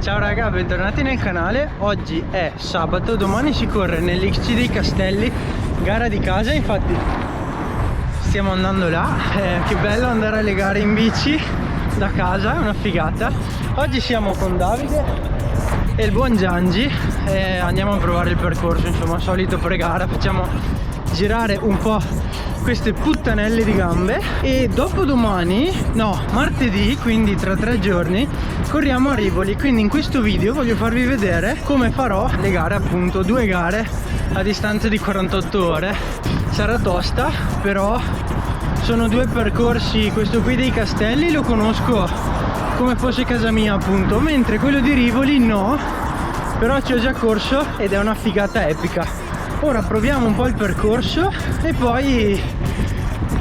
Ciao raga, bentornati nel canale. Oggi è sabato, domani si corre nell'XC dei Castelli, gara di casa, infatti stiamo andando là. Che bello andare alle gare in bici da casa, è una figata. Oggi siamo con Davide e il buon Giangi e andiamo a provare il percorso, insomma, solito pre-gara, facciamo girare un po' queste puttanelle di gambe e dopodomani, no, martedì, quindi tra 3 giorni, corriamo a Rivoli. Quindi in questo video voglio farvi vedere come farò le gare, appunto 2 gare a distanza di 48 ore. Sarà tosta, però sono 2 percorsi. Questo qui dei Castelli lo conosco come fosse casa mia, appunto, mentre quello di Rivoli no, però ci ho già corso ed è una figata epica. Ora proviamo un po' il percorso e poi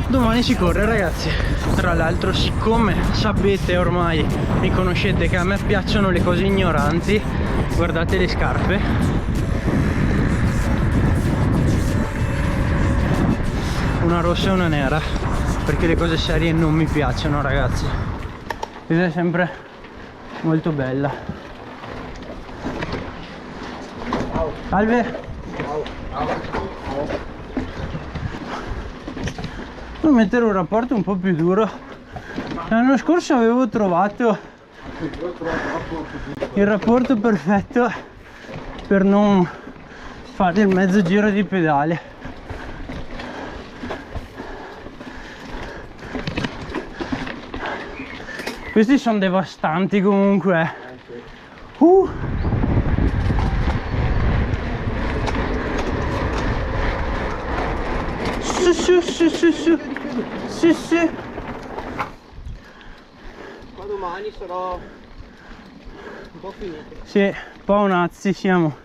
domani si corre, ragazzi. Tra l'altro, siccome sapete, ormai mi conoscete, che a me piacciono le cose ignoranti, guardate le scarpe. Una rossa e una nera, perché le cose serie non mi piacciono, ragazzi. Questa è sempre molto bella. Salve. Devo mettere un rapporto un po' più duro. L'anno scorso avevo trovato il rapporto perfetto per non fare il mezzo giro di pedale. Questi sono devastanti comunque. Sì. Ma domani sarò un po' finito. Sì, un po' un azzi siamo.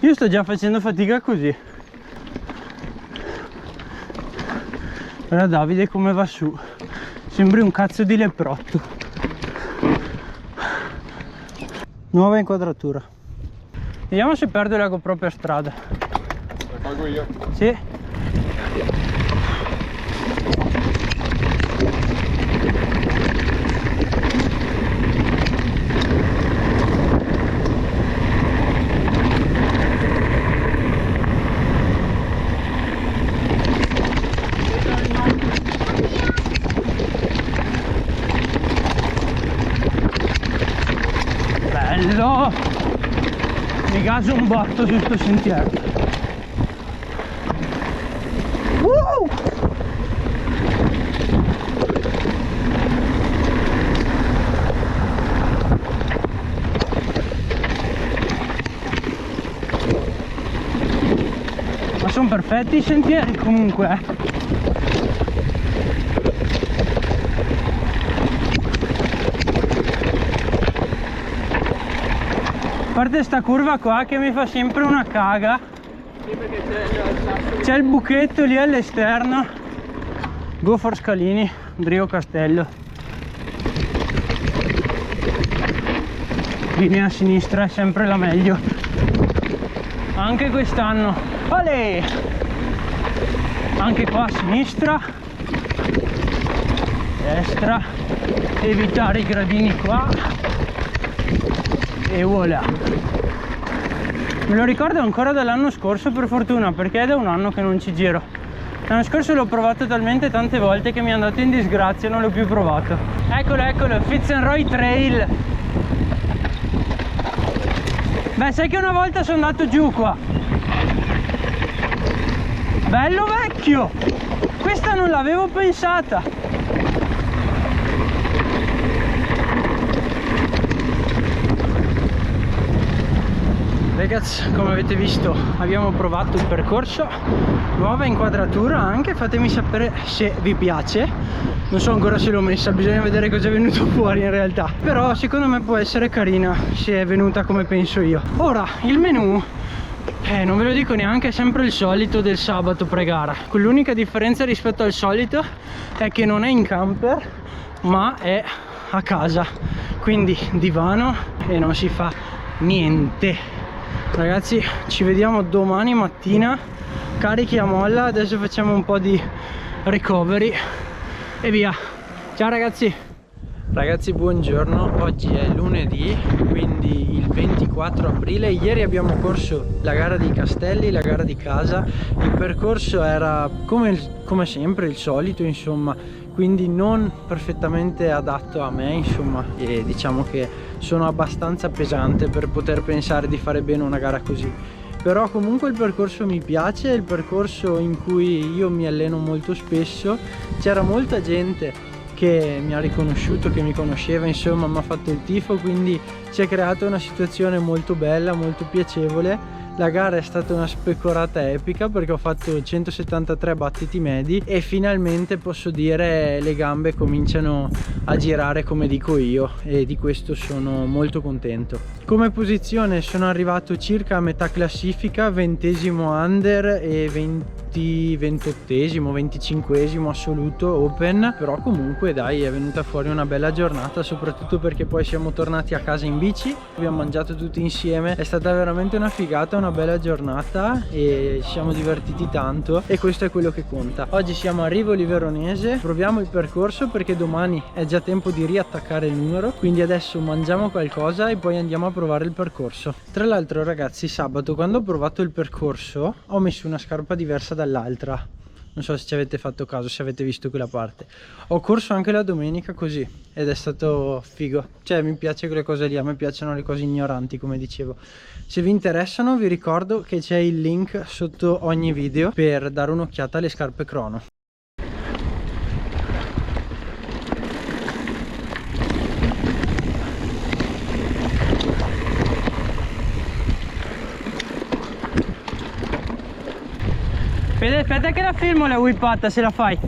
Io sto già facendo fatica così. Guarda Davide come va su. Sembri un cazzo di leprotto. Nuova inquadratura. Vediamo se perdo la GoPro per strada. La pago io? Sì. Bello! Mi gaso un botto su sto sentiero. Ma sono perfetti i sentieri comunque. A parte sta curva qua che mi fa sempre una caga. Sì, perché C'è il buchetto lì all'esterno. Go for Scalini, Drio Castello. Linea a sinistra è sempre la meglio. Anche quest'anno. Olè! Anche qua a sinistra. Destra. Evitare i gradini qua. E voilà. Me lo ricordo ancora dall'anno scorso, per fortuna, perché è da un anno che non ci giro. L'anno scorso l'ho provato talmente tante volte che mi è andato in disgrazia e non l'ho più provato. Eccolo, Fitzroy Trail. Beh, sai che una volta sono andato giù qua. Bello vecchio! Questa non l'avevo pensata. Ragazzi, come avete visto abbiamo provato il percorso, nuova inquadratura anche, fatemi sapere se vi piace. Non so ancora se l'ho messa, bisogna vedere cosa è venuto fuori in realtà, però secondo me può essere carina se è venuta come penso io. Ora il menù, non ve lo dico neanche, è sempre il solito del sabato pre-gara. L'unica differenza rispetto al solito è che non è in camper ma è a casa, quindi divano e non si fa niente. Ragazzi, ci vediamo domani mattina, carichi a molla. Adesso facciamo un po' di recovery e via. Ciao ragazzi. Ragazzi, buongiorno, oggi è lunedì, quindi il 24 aprile. Ieri abbiamo corso la gara dei Castelli, la gara di casa. Il percorso era come sempre il solito, insomma, quindi non perfettamente adatto a me, insomma, e diciamo che sono abbastanza pesante per poter pensare di fare bene una gara così. Però comunque il percorso mi piace, è il percorso in cui io mi alleno molto spesso. C'era molta gente che mi ha riconosciuto, che mi conosceva, insomma mi ha fatto il tifo, quindi si è creata una situazione molto bella, molto piacevole. La gara è stata una specorata epica perché ho fatto 173 battiti medi e finalmente posso dire le gambe cominciano a girare come dico io, e di questo sono molto contento. Come posizione sono arrivato circa a metà classifica, 20esimo under e 28esimo, 25esimo assoluto open, però comunque dai, è venuta fuori una bella giornata, soprattutto perché poi siamo tornati a casa in bici, abbiamo mangiato tutti insieme, è stata veramente una figata, una bella giornata e ci siamo divertiti tanto, e questo è quello che conta. Oggi siamo a Rivoli Veronese, proviamo il percorso perché domani è già tempo di riattaccare il numero, quindi adesso mangiamo qualcosa e poi andiamo a provare il percorso. Tra l'altro ragazzi, sabato quando ho provato il percorso ho messo una scarpa diversa dall'altra, non so se ci avete fatto caso, se avete visto quella parte. Ho corso anche la domenica così ed è stato figo, cioè mi piace quelle cose lì, a me piacciono le cose ignoranti, come dicevo. Se vi interessano vi ricordo che c'è il link sotto ogni video per dare un'occhiata alle scarpe crono. Fede, aspetta che la filmo la whippata se la fai.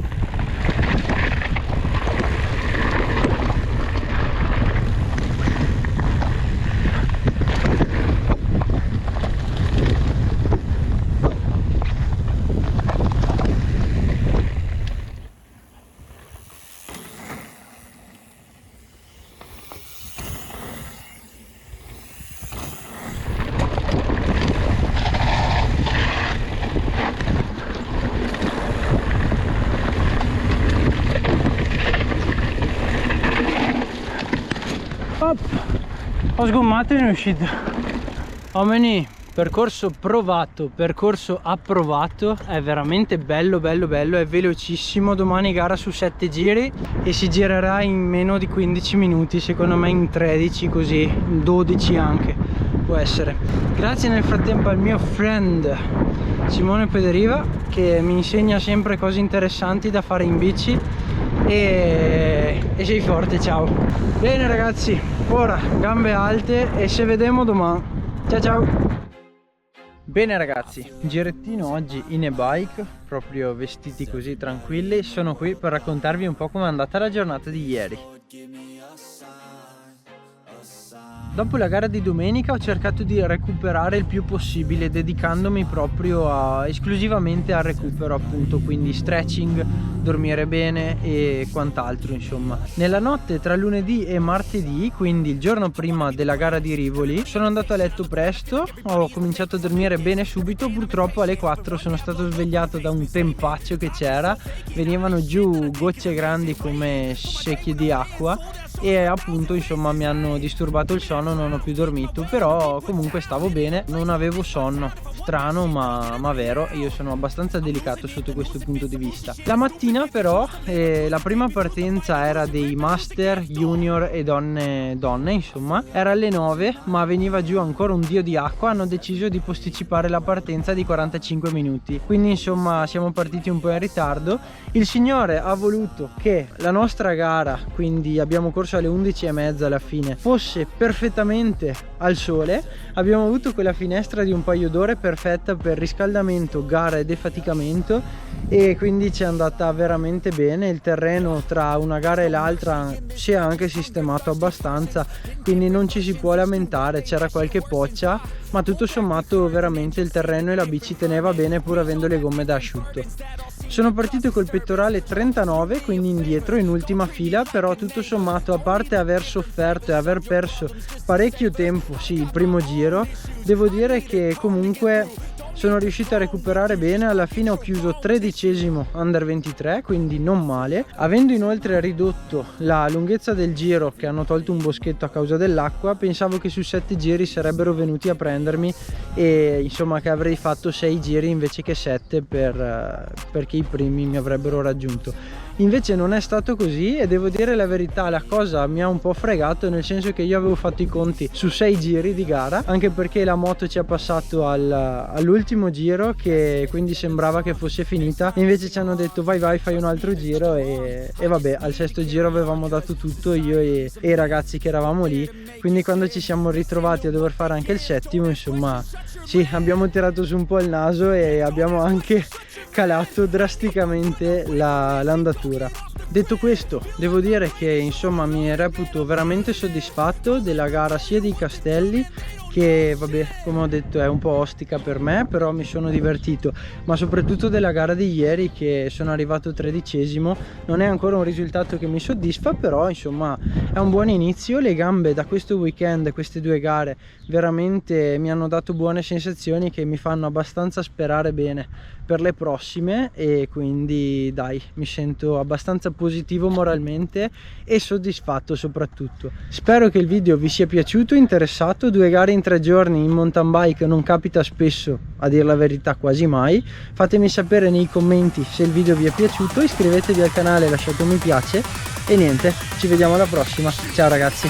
Ho sgommato e ne è uscito. Omeni, percorso provato, percorso approvato, è veramente bello, è velocissimo. Domani gara su 7 giri e si girerà in meno di 15 minuti, secondo me in 13, così 12 anche può essere. Grazie nel frattempo al mio friend Simone Pederiva, che mi insegna sempre cose interessanti da fare in bici, e sei forte, ciao. Bene ragazzi, ora gambe alte e ci vediamo domani. Ciao ciao. Bene ragazzi, girettino oggi in e-bike, proprio vestiti così tranquilli. Sono qui per raccontarvi un po' com'è andata la giornata di ieri. Dopo la gara di domenica ho cercato di recuperare il più possibile, dedicandomi proprio esclusivamente al recupero, appunto, quindi stretching, dormire bene e quant'altro, insomma. Nella notte tra lunedì e martedì, quindi il giorno prima della gara di Rivoli, sono andato a letto presto, ho cominciato a dormire bene subito. Purtroppo alle 4 sono stato svegliato da un tempaccio che c'era, venivano giù gocce grandi come secchie di acqua e appunto, insomma, mi hanno disturbato il sonno, non ho più dormito, però comunque stavo bene, non avevo sonno. Strano ma vero, io sono abbastanza delicato sotto questo punto di vista. La mattina però la prima partenza era dei master, junior e donne, insomma, era alle 9 ma veniva giù ancora un dio di acqua. Hanno deciso di posticipare la partenza di 45 minuti, quindi insomma siamo partiti un po' in ritardo. Il signore ha voluto che la nostra gara, quindi abbiamo corso alle 11:30 alla fine, fosse perfettamente al sole. Abbiamo avuto quella finestra di un paio d'ore perfetta per riscaldamento, gara e defaticamento, e quindi ci è andata veramente bene. Il terreno tra una gara e l'altra si è anche sistemato abbastanza, quindi non ci si può lamentare. C'era qualche poccia ma tutto sommato veramente il terreno e la bici teneva bene pur avendo le gomme da asciutto. Sono partito col pettorale 39, quindi indietro in ultima fila, però tutto sommato, a parte aver sofferto e aver perso parecchio tempo, sì, il primo giro, devo dire che comunque sono riuscito a recuperare bene, alla fine ho chiuso 13esimo under 23, quindi non male, avendo inoltre ridotto la lunghezza del giro, che hanno tolto un boschetto a causa dell'acqua. Pensavo che su 7 giri sarebbero venuti a prendermi e insomma che avrei fatto 6 giri invece che 7 perché i primi mi avrebbero raggiunto. Invece non è stato così e devo dire la verità, la cosa mi ha un po' fregato, nel senso che io avevo fatto i conti su 6 giri di gara, anche perché la moto ci ha passato all'ultimo giro, che quindi sembrava che fosse finita, e invece ci hanno detto vai fai un altro giro e vabbè, al 6° giro avevamo dato tutto, io e i ragazzi che eravamo lì, quindi quando ci siamo ritrovati a dover fare anche il 7º, insomma sì, abbiamo tirato su un po' il naso e abbiamo anche calato drasticamente l'andatura. Detto questo, devo dire che insomma mi reputo veramente soddisfatto della gara, sia dei castelli che vabbè, come ho detto è un po' ostica per me, però mi sono divertito, ma soprattutto della gara di ieri, che sono arrivato 13esimo. Non è ancora un risultato che mi soddisfa, però insomma è un buon inizio. Le gambe da questo weekend, queste 2 gare veramente mi hanno dato buone sensazioni che mi fanno abbastanza sperare bene per le prossime, e quindi dai, mi sento abbastanza positivo moralmente e soddisfatto soprattutto. Spero che il video vi sia piaciuto, interessato. 2 gare in 3 giorni in mountain bike non capita spesso, a dire la verità quasi mai. Fatemi sapere nei commenti se il video vi è piaciuto, iscrivetevi al canale, lasciate un mi piace e niente, ci vediamo alla prossima. Ciao ragazzi.